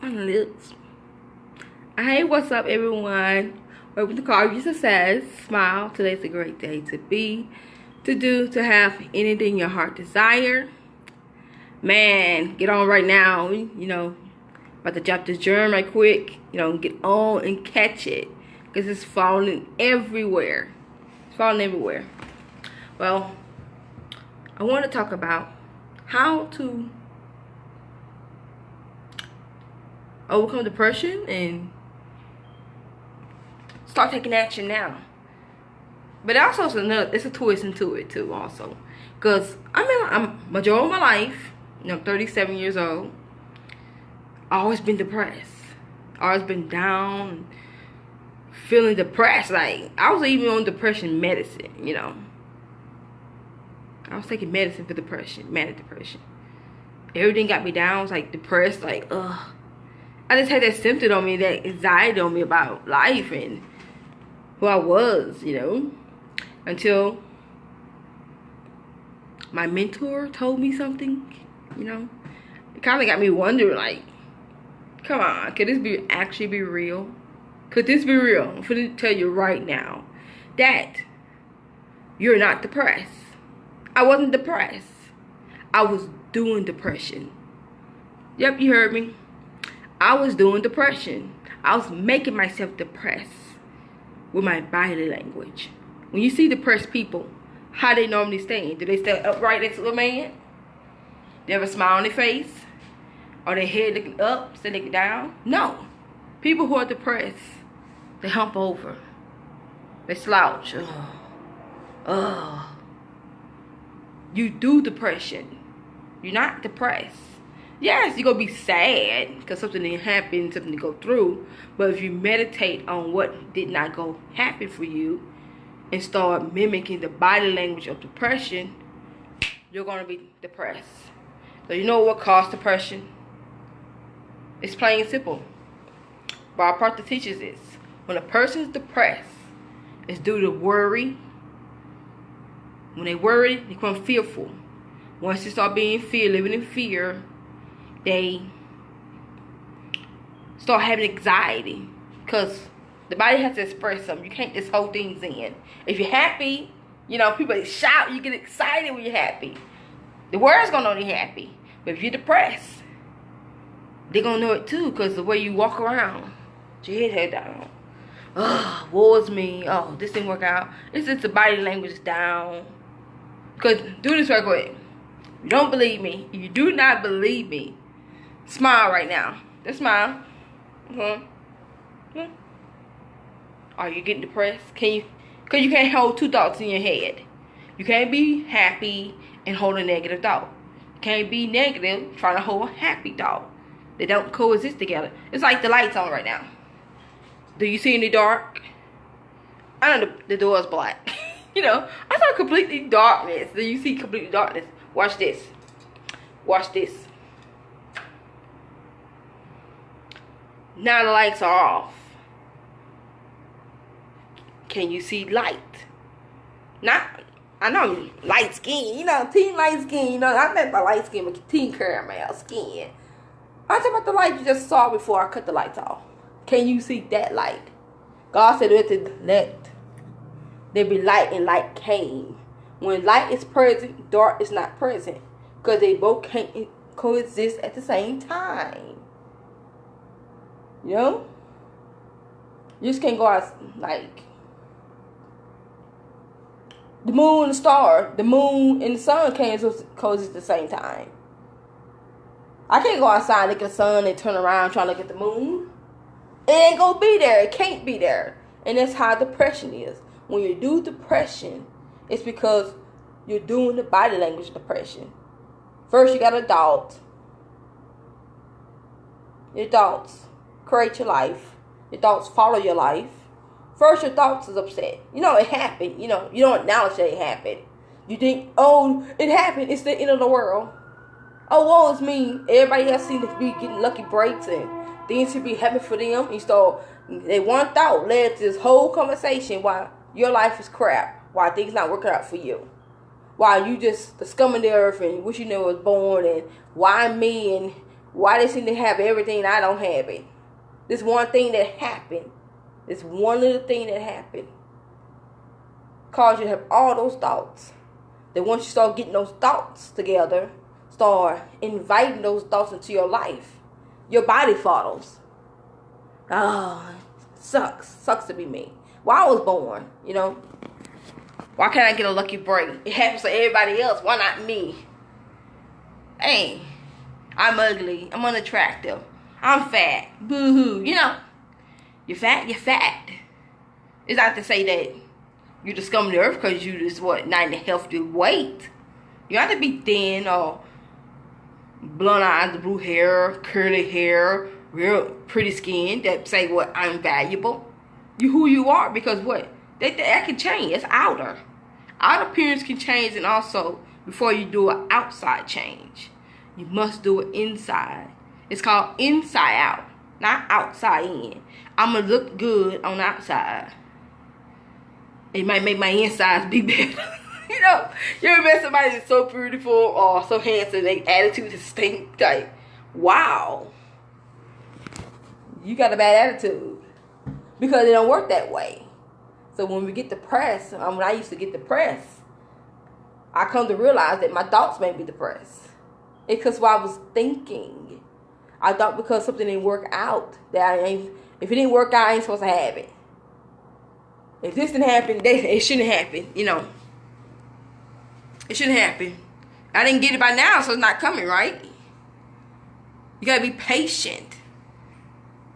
My lips. Hey, what's up, everyone? Welcome to Call You Success. Smile. Today's a great day to be, to do, to have anything your heart desire. Man, get on right now. About to drop this germ right quick. Get on and catch it, because it's falling everywhere. It's falling everywhere. Well, I want to talk about how to overcome depression and start taking action now. But also it's a twist into it too, also, because I'm majority of my life, I'm 37 years old. I've always been depressed. Always been down, feeling depressed. Like, I was even on depression medicine. I was taking medicine for depression, manic depression. Everything got me down. I was like depressed, like ugh. I just had that symptom on me, that anxiety on me about life and who I was, until my mentor told me something, It kind of got me wondering, like, come on, could this actually be real? Could this be real? I'm going to tell you right now that you're not depressed. I wasn't depressed. I was doing depression. Yep, you heard me. I was doing depression. I was making myself depressed with my body language. When you see depressed people, how they normally stand? Do they stand upright next to a man? They have a smile on their face? Or their head looking up, instead looking down? No. People who are depressed, they hump over. They slouch. Ugh. You do depression. You're not depressed. Yes, you're going to be sad because something didn't happen, something to go through. But if you meditate on what did not go happen for you and start mimicking the body language of depression, you're going to be depressed. So you know what caused depression? It's plain and simple. Bob Proctor teaches this. When a person is depressed, it's due to worry. When they worry, they become fearful. Once they start living in fear, they start having anxiety, because the body has to express something. You can't just hold things in. If you're happy, people shout, you get excited when you're happy. The world's gonna know you're happy. But if you're depressed, they're gonna know it too, because the way you walk around, your head down. Oh, woe is me. Oh, this didn't work out. It's just the body language is down. Because do this right quick. You don't believe me. If you do not believe me, smile right now. Just smile. Are you getting depressed? Because you can't hold two thoughts in your head. You can't be happy and hold a negative thought. You can't be negative trying to hold a happy thought. They don't coexist together. It's like the lights on right now. Do you see in the dark? I know the door is black. I saw completely darkness. Do you see completely darkness? Watch this. Watch this. Now the lights are off. Can you see light? I know I'm light skin. Teen light skin. I meant by light skin, but teen caramel skin. I'm talking about the light you just saw before I cut the lights off. Can you see that light? God said let there be light, and light came. When light is present, dark is not present, because they both can't coexist at the same time. You just can't go out like the moon and the star. The moon and the sun can't coexist at the same time. I can't go outside and look at the sun and turn around trying to look at the moon. It ain't gonna be there. It can't be there. And that's how depression is. When you do depression, it's because you're doing the body language of depression. First, you got a thought. Your thoughts create your life. Your thoughts follow your life. First, your thoughts is upset. It happened. You don't acknowledge that it happened. You think, oh, it happened. It's the end of the world. Oh, woe is me. Everybody else seems to be getting lucky breaks and things should be happening for them. You start, that one thought led to this whole conversation why your life is crap. Why things not working out for you. Why you just the scum of the earth and wish you never was born, and why me, and Why they seem to have everything and I don't have it? This one thing that happened. This one little thing that happened. Cause you to have all those thoughts. Then once you start getting those thoughts together, start inviting those thoughts into your life, your body follows. Oh, sucks to be me. Why I was born, you know? Why can't I get a lucky break? It happens to everybody else. Why not me? Hey, I'm ugly. I'm unattractive. I'm fat. Boo-hoo. You know, you're fat. It's not to say that you're the scum of the earth because you just, not in a healthy weight. You don't have to be thin or blonde eyes, blue hair, curly hair, real pretty skin that say I'm valuable. You who you are because that can change. It's outer. Outer appearance can change, and also before you do an outside change, you must do it inside. It's called inside out, not outside in. I'm gonna look good on the outside. It might make my insides be better. You know, you ever met somebody that's so beautiful or so handsome, their attitude is stink like, wow, you got a bad attitude. Because it don't work that way. So when we get depressed, when I used to get depressed, I come to realize that my thoughts made me depressed. It's because what I was thinking. I thought because something didn't work out, if it didn't work out, I ain't supposed to have it. If this didn't happen, it shouldn't happen, you know. It shouldn't happen. I didn't get it by now, so it's not coming, right? You gotta be patient.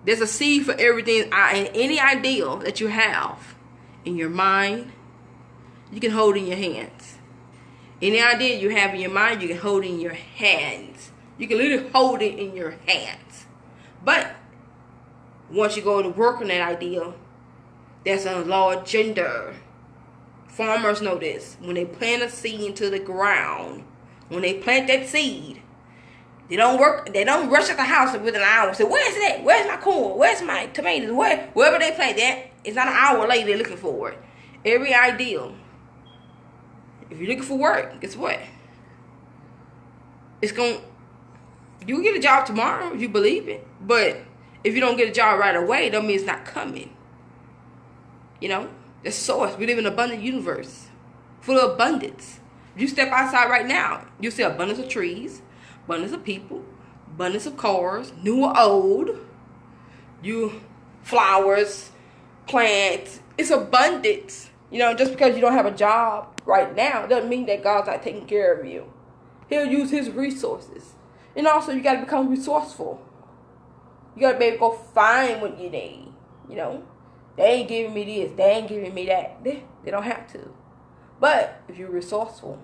There's a seed for everything, and any ideal that you have in your mind, you can hold in your hands. Any idea you have in your mind, you can hold in your hands. You can literally hold it in your hands. But once you go to work on that idea, that's a law of gender. Farmers know this. When they plant a seed into the ground, when they plant that seed, they don't rush at the house within an hour and say, where's that? Where's my corn? Where's my tomatoes? Wherever they plant that, it's not an hour later they're looking for it. Every ideal. If you're looking for work, guess what? You'll get a job tomorrow if you believe it. But if you don't get a job right away, that means it's not coming. You know? The source. We live in an abundant universe. Full of abundance. If you step outside right now, you'll see abundance of trees, abundance of people, abundance of cars, new or old. Flowers, plants. It's abundance. You know, just because you don't have a job right now doesn't mean that God's not taking care of you. He'll use his resources. And also, you got to become resourceful. You got to be able to go find what you need. You know, they ain't giving me this. They ain't giving me that. They don't have to. But if you're resourceful,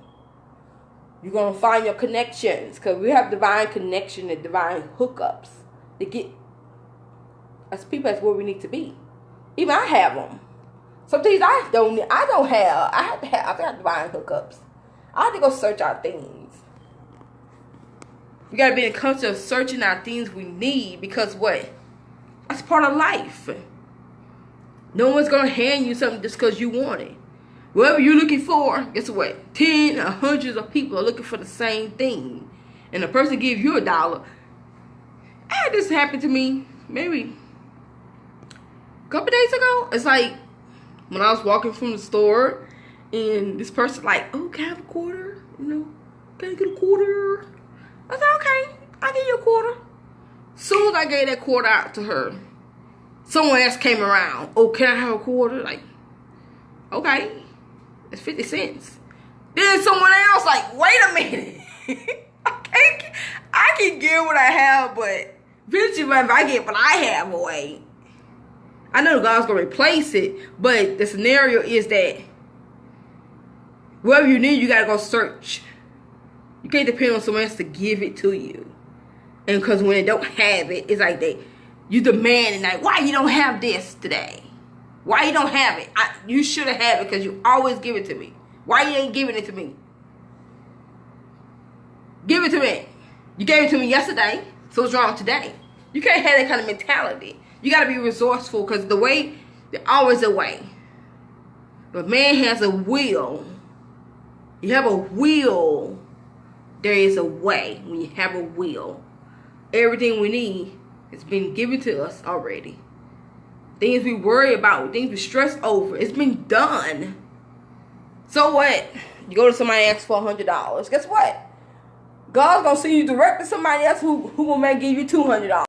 you're going to find your connections. Because we have divine connection and divine hookups to get us people. That's where we need to be. Even I have them. Some things I don't have. I have divine hookups. I have to go search out things. We got to be in constant of searching out things we need. Because what? That's part of life. No one's going to hand you something just because you want it. Whatever you're looking for, guess what? 10 or hundreds of people are looking for the same thing. And the person gives you $1. This happened to me maybe a couple days ago. It's like when I was walking from the store and this person like, oh, can I have a quarter? You know, can I get a quarter? I said, okay, I'll give you a quarter. Soon as I gave that quarter out to her, someone else came around. Oh, can I have a quarter? Like, okay, it's 50 cents. Then someone else like, wait a minute. I can give what I have, but eventually if I get what I have away, I know God's going to replace it, but the scenario is that whatever you need, you got to go search. You can't depend on someone else to give it to you. And because when they don't have it, it's like you demanding, like, why you don't have this today? Why you don't have it? You should have had it because you always give it to me. Why you ain't giving it to me? Give it to me. You gave it to me yesterday, so what's wrong today? You can't have that kind of mentality. You got to be resourceful because there's always a way. But man has a will. You have a will. There is a way when you have a will. everything we need has been given to us already. Things we worry about, things we stress over, it's been done. So what? You go to somebody and ask for $100. Guess what? God's gonna send you direct to somebody else who will give you $200.